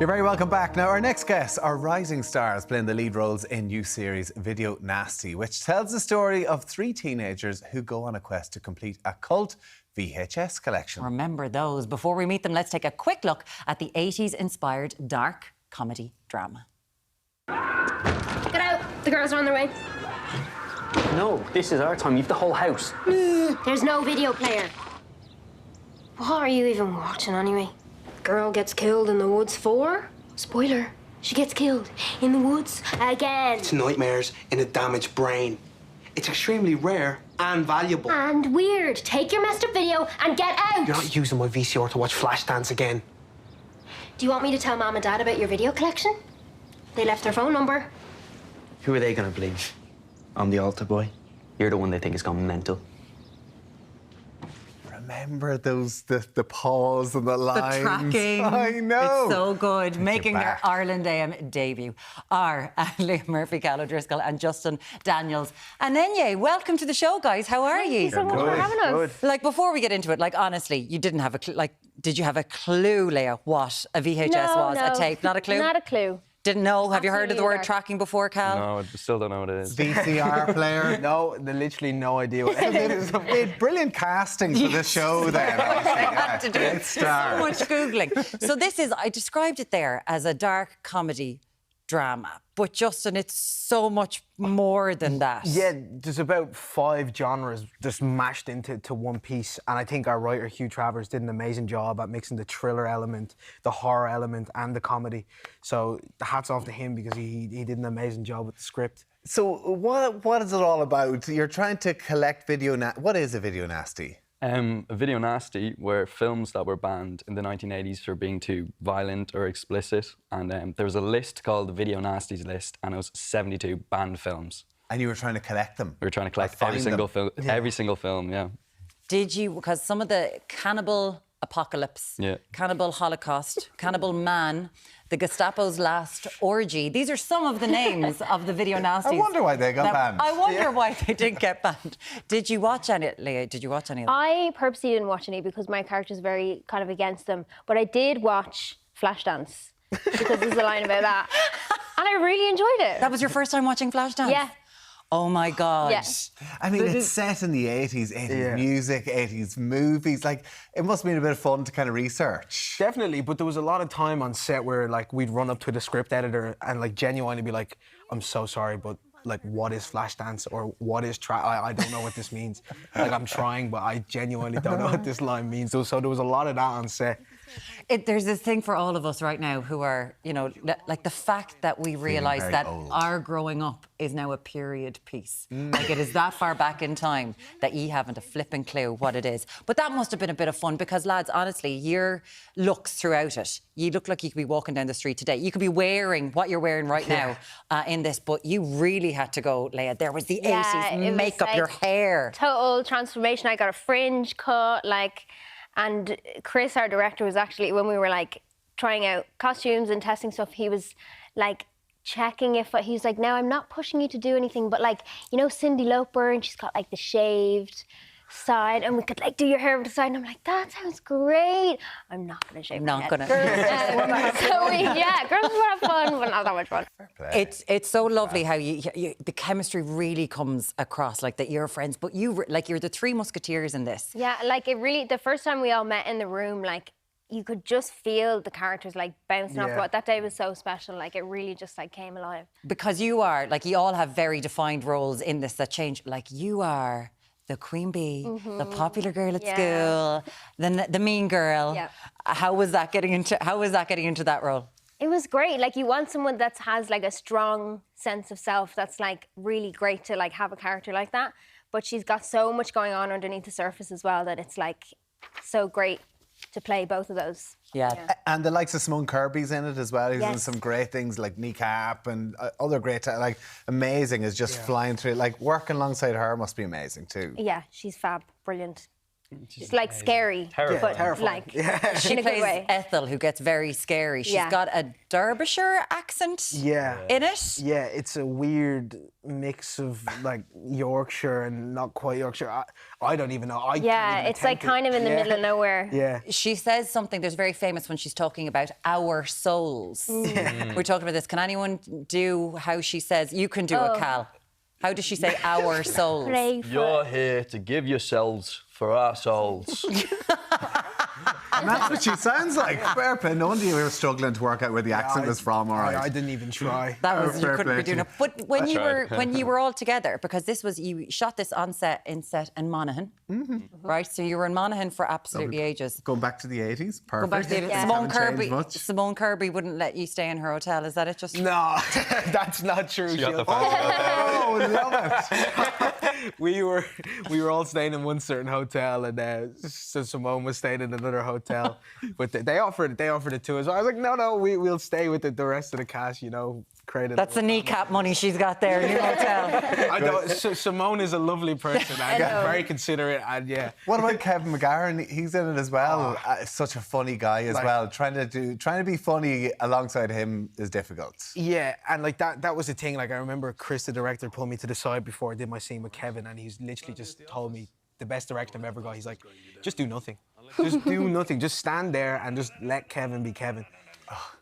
You're very welcome back. Now, our next guests are rising stars playing the lead roles in new series Video Nasty, which tells the story of three teenagers who go on a quest to complete a cult VHS collection. Remember those. Before we meet them, let's take a quick look at the 80s-inspired dark comedy drama. Get out! The girls are on their way. No, this is our time. You've the whole house. There's no video player. What are you even watching anyway? Girl gets killed in the woods for... Spoiler. She gets killed in the woods again. It's nightmares in a damaged brain. It's extremely rare and valuable. And weird. Take your messed up video and get out! You're not using my VCR to watch Flashdance again. Do you want me to tell Mom and Dad about your video collection? They left their phone number. Who are they going to believe? I'm the altar boy. You're the one they think has gone mental. Remember those, the pause and the lines? The tracking. I know. It's so good. Making their Ireland AM debut are Liam Murphy, Cal O'Driscoll and Justin Daniels. And Enye, welcome to the show, guys. How are you? Thank you so much for having us. Like, before we get into it, like, honestly, you didn't have a clue. Like, did you have a clue, Leah, what a VHS was? No. A tape? Not a clue? Not a clue. Didn't know? Have you heard of the word Absolutely tracking before, Cal? No, I still don't know what it is. VCR player. No, literally no idea what it is. We had brilliant casting for the show then. Had to do Great start. so much Googling. So this is, I described it there as a dark comedy drama. But Justin, it's so much more than that. Yeah, there's about 5 genres just mashed into one piece. And I think our writer, Hugh Travers, did an amazing job at mixing the thriller element, the horror element, and the comedy. So hats off to him because he did an amazing job with the script. So what is it all about? You're trying to collect video... What is a video nasty? A video nasty were films that were banned in the 1980s for being too violent or explicit. And there was a list called the Video Nasties list, and it was 72 banned films. And you were trying to collect them? We were trying to collect Like every find single them. film, every single film, yeah. Did you, because some of the Cannibal Apocalypse, Yeah. Cannibal Holocaust, Cannibal Man, the Gestapo's Last Orgy, these are some of the names of the video nasties. I wonder why they got banned. I wonder why they didn't get banned. Did you watch any, Leah? Did you watch any of them? I purposely didn't watch any because my character's very kind of against them. But I did watch Flashdance because there's a line about that. And I really enjoyed it. That was your first time watching Flashdance? Yeah. Oh my God. Yes. I mean, it's set in the 80s music, 80s movies. Like, it must have been a bit of fun to kind of research. Definitely, but there was a lot of time on set where like we'd run up to the script editor and like genuinely be like, I'm so sorry, but like what is Flashdance or what is I don't know what this means. Like I'm trying, but I genuinely don't know what this line means. So there was a lot of that on set. There's this thing for all of us right now who are, you know, like the fact that we realise very that old. our growing up is now a period piece. Like it is that far back in time that you haven't a flipping clue what it is. But that must have been a bit of fun because, lads, honestly, your looks throughout it, you look like you could be walking down the street today. You could be wearing what you're wearing right now in this, but you really had to go, Leah. There was the 80s it was makeup, like your hair. Total transformation. I got a fringe cut, like... And Chris, our director, was actually, when we were like trying out costumes and testing stuff, he was like checking if, he's like, now I'm not pushing you to do anything, but like, you know, Cyndi Lauper, and she's got like the shaved side, and we could like do your hair over the side, and I'm like, that sounds great. I'm not going to shave my head. Not going to. Girls would have fun, but not that much fun. It's so lovely how you the chemistry really comes across, like that you're friends, but you're the three musketeers in this. Yeah, like it really, the first time we all met in the room, like you could just feel the characters like bouncing off. What that day was so special, like it really just like came alive. Because you are, like, you all have very defined roles in this that change. Like you are the queen bee, the popular girl at school, the mean girl. Yeah. How was that getting into that role? It was great. Like you want someone that has like a strong sense of self. That's like really great to like have a character like that. But she's got so much going on underneath the surface as well that it's like so great to play both of those. Yeah. And the likes of Simone Kirby's in it as well. He's in Yes. some great things like Kneecap and other great, like, amazing is just flying through. Like, working alongside her must be amazing too. Yeah, she's fab, brilliant. It's like scary, but terrifying. like She in a good plays way. Ethel, who gets very scary. She's Yeah. got a Derbyshire accent Yeah. in it. Yeah, it's a weird mix of like Yorkshire and not quite Yorkshire. I don't even know. I can't Yeah, even it's like attempt it. kind of in the middle of nowhere. Yeah. She says something, there's very famous when she's talking about our souls. We're talking about this. Can anyone do how she says? You can do it, Cal. How does she say our souls? Pray for You're here to give yourselves for our souls. And that's what she sounds like. Fair play. No wonder you were struggling to work out where the accent was from, all right. I didn't even try. That was, you fair couldn't play be doing to it. But when tried. you were all together, because this was, you shot this on set in Monaghan, right? So you were in Monaghan for absolutely ages. Going back to the 80s. Perfect. Go back to the, Haven't changed much. Simone Kirby wouldn't let you stay in her hotel. Is that it? Just No, that's not true. She got She'll- the fancy Oh, love it. we were all staying in one certain hotel, and so Simone was staying in another hotel. But they offered it to us. I was like, no, we'll stay with the rest of the cast. You know, created. that's the kneecap money she's got there in your hotel. I don't. Simone is a lovely person. I get very considerate, and yeah. What about Kevin McGahern? He's in it as well. Such a funny guy as Like- well. Trying to be funny alongside him is difficult. Yeah, and like that was the thing. Like I remember Chris, the director, pulled me to the side before I did my scene with Kevin, and he's literally just told me the best direction I've ever got. He's like, just do nothing. Just do nothing. Just stand there and just let Kevin be Kevin.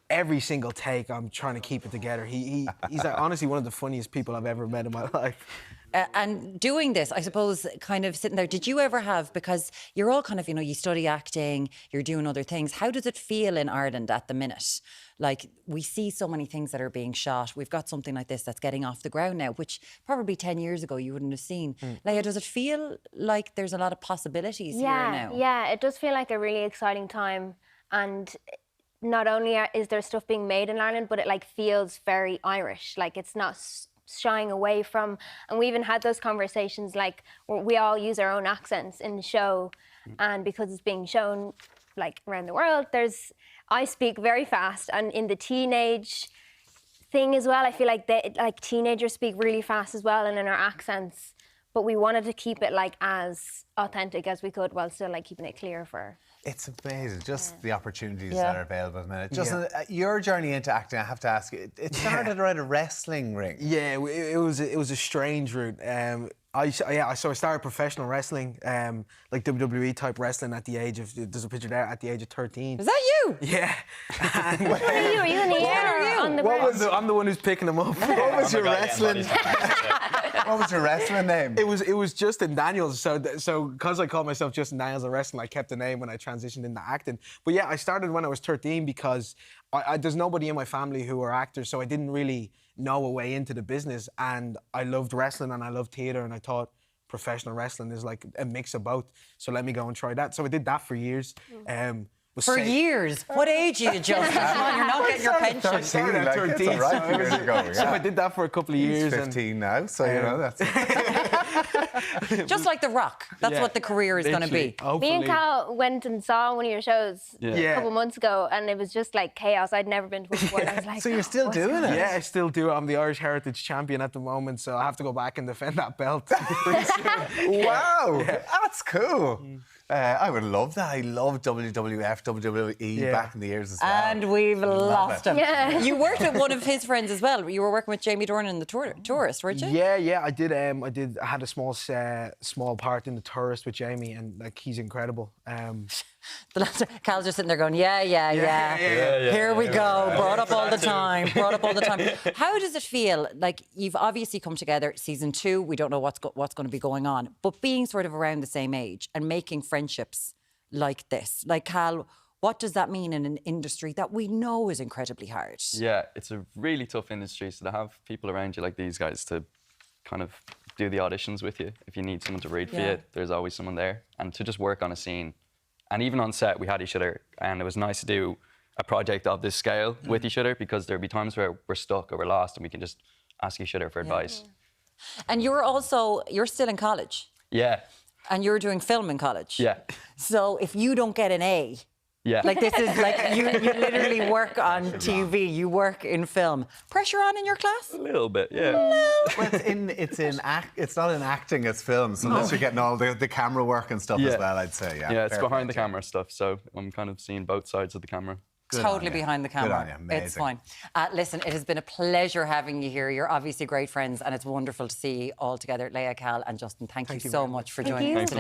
Every single take, I'm trying to keep it together. He's like, honestly one of the funniest people I've ever met in my life. And doing this, I suppose, kind of sitting there, did you ever have, because you're all kind of, you study acting, you're doing other things. How does it feel in Ireland at the minute? Like, we see so many things that are being shot. We've got something like this that's getting off the ground now, which probably 10 years ago you wouldn't have seen. Leia, does it feel like there's a lot of possibilities here now? Yeah, it does feel like a really exciting time, and not only is there stuff being made in Ireland, but it like feels very Irish. Like it's not shying away from, and we even had those conversations like where we all use our own accents in the show, and because it's being shown like around the world, I speak very fast, and in the teenage thing as well, I feel like teenagers speak really fast as well, and in our accents. But we wanted to keep it like as authentic as we could while still like keeping it clear for. It's amazing, just the opportunities that are available at the minute. Just your journey into acting, I have to ask you, it started around a wrestling ring. Yeah, it was a strange route. I started professional wrestling, like WWE type wrestling at the age of, there's a picture there, at the age of 13. Is that you? Yeah. What are you? Are you in the air? On the ground? I'm the one who's picking them up. What was your wrestling? What was your wrestling name? It was Justin Daniels. So because I called myself Justin Daniels in wrestling, I kept the name when I transitioned into acting. But yeah, I started when I was 13 because there's nobody in my family who are actors, so I didn't really know a way into the business. And I loved wrestling and I loved theatre, and I thought professional wrestling is like a mix of both. So let me go and try that. So I did that for years. For years? What age are you, Justin? Come on, you're not getting your pension. Started at 13, It's all right so years ago, So yeah. I did that for a couple of years. He's 15 now, so you know that's. Just like The Rock. That's what the career is going to be. Hopefully. Me and Cal went and saw one of your shows a Yeah. couple months ago, and it was just like chaos. I'd never been to one before. I was like, So you're still what's doing it? Yeah, I still do. I'm the Irish Heritage Champion at the moment, so I have to go back and defend that belt pretty soon. Wow, that's cool. I would love that. I loved WWF, WWE back in the years as well. And we've lost him. Yeah. You worked with one of his friends as well. You were working with Jamie Dornan in The Tourist, weren't you? Yeah, I did. I had a small part in The Tourist with Jamie, and like he's incredible. Cal's just sitting there going, yeah. Here we go. Brought up all the time. How does it feel? Like, you've obviously come together, season 2, we don't know what's going to be going on, but being sort of around the same age and making friendships like this. Like, Cal, what does that mean in an industry that we know is incredibly hard? Yeah, it's a really tough industry, so to have people around you like these guys to kind of do the auditions with you. If you need someone to read for you, there's always someone there. And to just work on a scene. And even on set, we had each other, and it was nice to do a project of this scale with each other, because there'd be times where we're stuck or we're lost and we can just ask each other for advice. And you're still in college. Yeah. And you're doing film in college. Yeah. So if you don't get an A, Yeah. Like this is like you literally work on TV, you work in film. Pressure on in your class? A little bit, yeah. Well, it's not in acting, it's film. So unless you're getting all the camera work and stuff as well, I'd say. Yeah, Yeah, it's fair behind play, the camera stuff, so I'm kind of seeing both sides of the camera. Good Totally on you. behind the Good camera. on you. Amazing. It's fine. Listen, it has been a pleasure having you here. You're obviously great friends, and it's wonderful to see you all together. Leah, Cal, and Justin, thank you so much for joining us today.